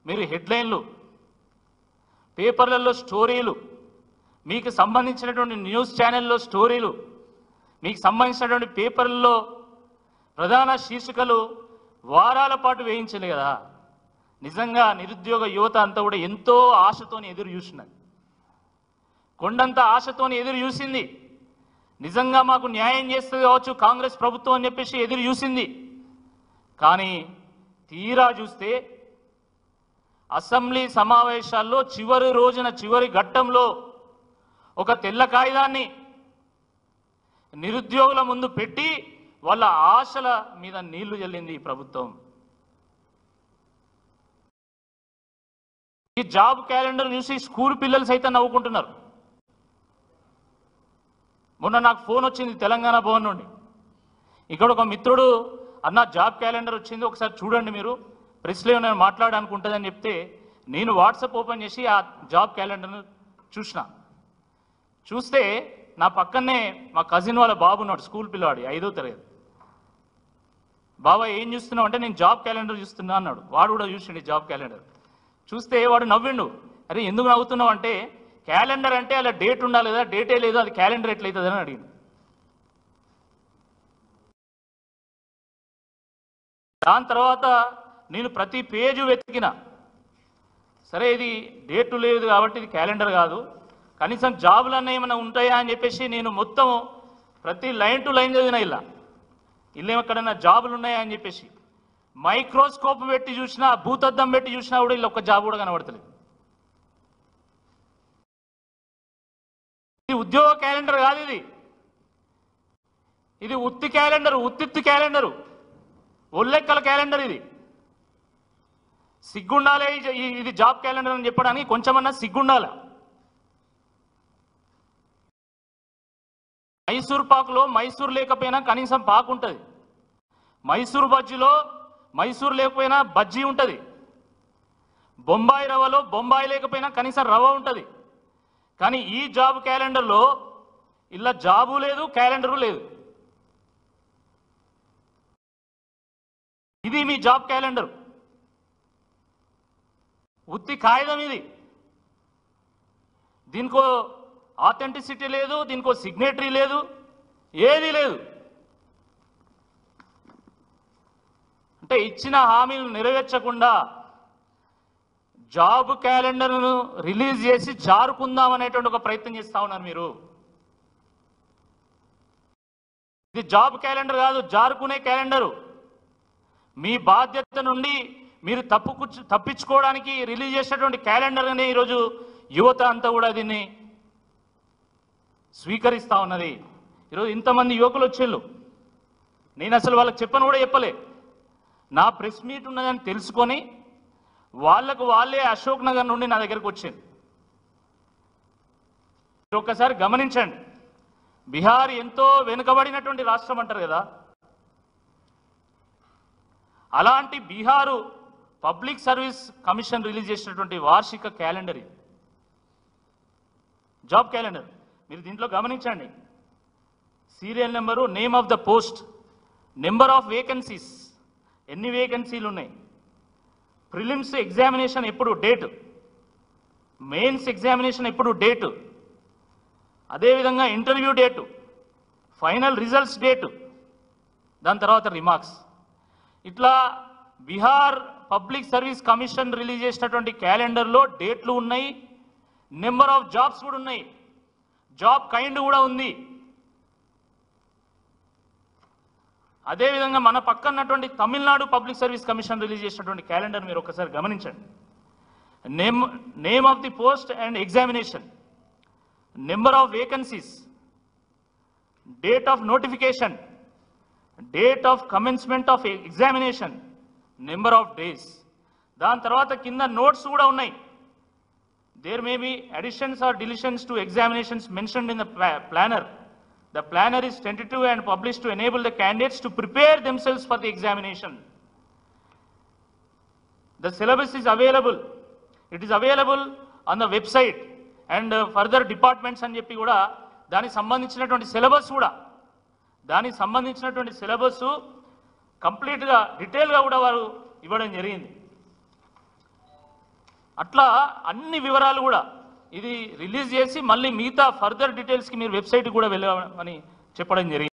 మీరు హెడ్లైన్లు, పేపర్లలో స్టోరీలు, మీకు సంబంధించినటువంటి న్యూస్ ఛానల్లో స్టోరీలు, మీకు సంబంధించినటువంటి పేపర్లలో ప్రధాన శీర్షికలు వారాల పాటు వేయించలే కదా. నిజంగా నిరుద్యోగ యువత అంతా కూడా ఎంతో ఆశతోని ఎదురు చూసినది, కొండంత ఆశతోని ఎదురు చూసింది. నిజంగా మాకు న్యాయం చేస్తుంది కావచ్చు కాంగ్రెస్ ప్రభుత్వం అని చెప్పేసి ఎదురు చూసింది. కానీ తీరా చూస్తే అసెంబ్లీ సమావేశాల్లో చివరి రోజున చివరి ఘట్టంలో ఒక తెల్ల కాగితాన్ని నిరుద్యోగుల ముందు పెట్టి వాళ్ళ ఆశల మీద నీళ్లు జల్లింది ఈ ప్రభుత్వం. ఈ జాబ్ క్యాలెండర్ చూసి స్కూల్ పిల్లలు సైతం నవ్వుకుంటున్నారు. మొన్న నాకు ఫోన్ వచ్చింది తెలంగాణ భవన్ నుండి. ఇక్కడ ఒక మిత్రుడు, అన్న జాబ్ క్యాలెండర్ వచ్చింది ఒకసారి చూడండి, మీరు ప్రెస్లో నేను మాట్లాడాలనుకుంటుందని చెప్తే నేను వాట్సాప్ ఓపెన్ చేసి ఆ జాబ్ క్యాలెండర్ను చూస్తే నా పక్కనే మా కజిన్ వాళ్ళ బాబు ఉన్నాడు, స్కూల్ పిల్లవాడు, 5వ తరగతి. బాబా ఏం చూస్తున్నావు అంటే నేను జాబ్ క్యాలెండర్ చూస్తున్నా అన్నాడు. వాడు కూడా చూసిండు జాబ్ క్యాలెండర్. చూస్తే వాడు నవ్విండు. అరే ఎందుకు నవ్వుతున్నావు అంటే, క్యాలెండర్ అంటే అలా డేట్ ఉండాలి కదా, డేటే లేదు, అది క్యాలెండర్ ఎట్లయితుంది అని అడిగింది. దాని తర్వాత నేను ప్రతి పేజీ వెతికిన, సరే ఇది డేటు లేదు కాబట్టి ఇది క్యాలెండర్ కాదు, కనీసం జాబులు అన్న ఏమైనా ఉంటాయా అని చెప్పేసి నేను మొత్తం ప్రతి లైన్ టు లైన్ చదివిన. ఇల్లు ఎక్కడైనా జాబులు ఉన్నాయా అని చెప్పేసి మైక్రోస్కోప్ పెట్టి చూసినా, భూతద్దం పెట్టి చూసినా కూడా ఇల్లు ఒక్క జాబ్ కూడా కనబడతలేదు. ఇది ఉద్యోగ క్యాలెండర్ కాదు, ఇది ఉత్తి క్యాలెండరు, ఉత్తిత్తి క్యాలెండరు, ఒళ్ళెక్కల క్యాలెండర్. ఇది సిగ్గుండాలే, ఇది జాబ్ క్యాలెండర్ అని చెప్పడానికి కొంచెమన్నా సిగ్గుండాల. మైసూర్ పాకులో మైసూర్ లేకపోయినా కనీసం పాకు ఉంటుంది, మైసూర్ బజ్జీలో మైసూర్ లేకపోయినా బజ్జీ ఉంటుంది, బొంబాయి రవ్వలో బొంబాయి లేకపోయినా కనీసం రవ్వ ఉంటుంది. కానీ ఈ జాబ్ క్యాలెండర్లో ఇలా జాబు లేదు, క్యాలెండరు లేదు. ఇది మీ జాబ్ క్యాలెండర్, ఉత్తి కాగితం ఇది. దీనికో ఆథెంటిసిటీ లేదు, దీనికో సిగ్నేటరీ లేదు, ఏది లేదు. అంటే ఇచ్చిన హామీలు నెరవేర్చకుండా జాబ్ క్యాలెండర్ను రిలీజ్ చేసి జారుకుందాం అనేటువంటి ఒక ప్రయత్నం చేస్తా ఉన్నారు మీరు. ఇది జాబ్ క్యాలెండర్ కాదు, జారుకునే క్యాలెండరు. మీ బాధ్యత నుండి మీరు తప్పించుకోవడానికి రిలీజ్ చేసినటువంటి క్యాలెండర్ అనే ఈరోజు యువత అంతా కూడా దీన్ని స్వీకరిస్తూ ఉన్నది. ఈరోజు ఇంతమంది యువకులు వచ్చేళ్ళు, నేను అసలు వాళ్ళకి చెప్పను కూడా చెప్పలే. నా ప్రెస్ మీట్ ఉన్నదని తెలుసుకొని వాళ్ళకు వాళ్ళే అశోక్ నగర్ నుండి నా దగ్గరకు వచ్చింది. ఒక్కసారి గమనించండి, బీహార్ ఎంతో వెనుకబడినటువంటి రాష్ట్రం అంటారు కదా, అలాంటి Bihar public service commission release చేసినటువంటి వార్షిక క్యాలెండర్ ఇది, జాబ్ క్యాలెండర్. మీరు దీంట్లో గమనించండి, serial number, name of the post, number of vacancies, ఎన్ని వేకెన్సీలు ఉన్నాయి, ప్రిలిమ్స్ ఎగ్జామినేషన్ ఎప్పుడు డేటు, మెయిన్స్ ఎగ్జామినేషన్ ఎప్పుడు డేటు, అదేవిధంగా interview date, final results date, దాని తర్వాత రిమార్క్స్. ఇట్లా Bihar public service commission release చేసినటువంటి క్యాలెండర్లో డేట్లు ఉన్నాయి, నెంబర్ ఆఫ్ జాబ్స్ కూడా ఉన్నాయి, జాబ్ కైండ్ కూడా ఉంది. అదేవిధంగా మన పక్కన్నటువంటి Tamil Nadu public service commission release చేసినటువంటి క్యాలెండర్ మీరు ఒకసారి గమనించండి. Name of the post and examination, number of vacancies, date of notification, date of commencement of examination, number of days. దాని తర్వాత కింద నోట్స్ కూడా ఉన్నాయి. There may be additions or deletions to examinations mentioned in the planner. The planner is tentative and published to enable the candidates to prepare themselves for the examination. The syllabus is available. It is available on the website and further departments అని చెప్పి కూడా దానికి సంబంధించినటువంటి syllabus కంప్లీట్గా డీటెయిల్గా కూడా వారు ఇవ్వడం జరిగింది. అట్లా అన్ని వివరాలు కూడా ఇది రిలీజ్ చేసి మళ్ళీ మిగతా ఫర్దర్ డీటెయిల్స్కి మీరు వెబ్సైట్కి కూడా వెళ్ళమని చెప్పడం జరిగింది.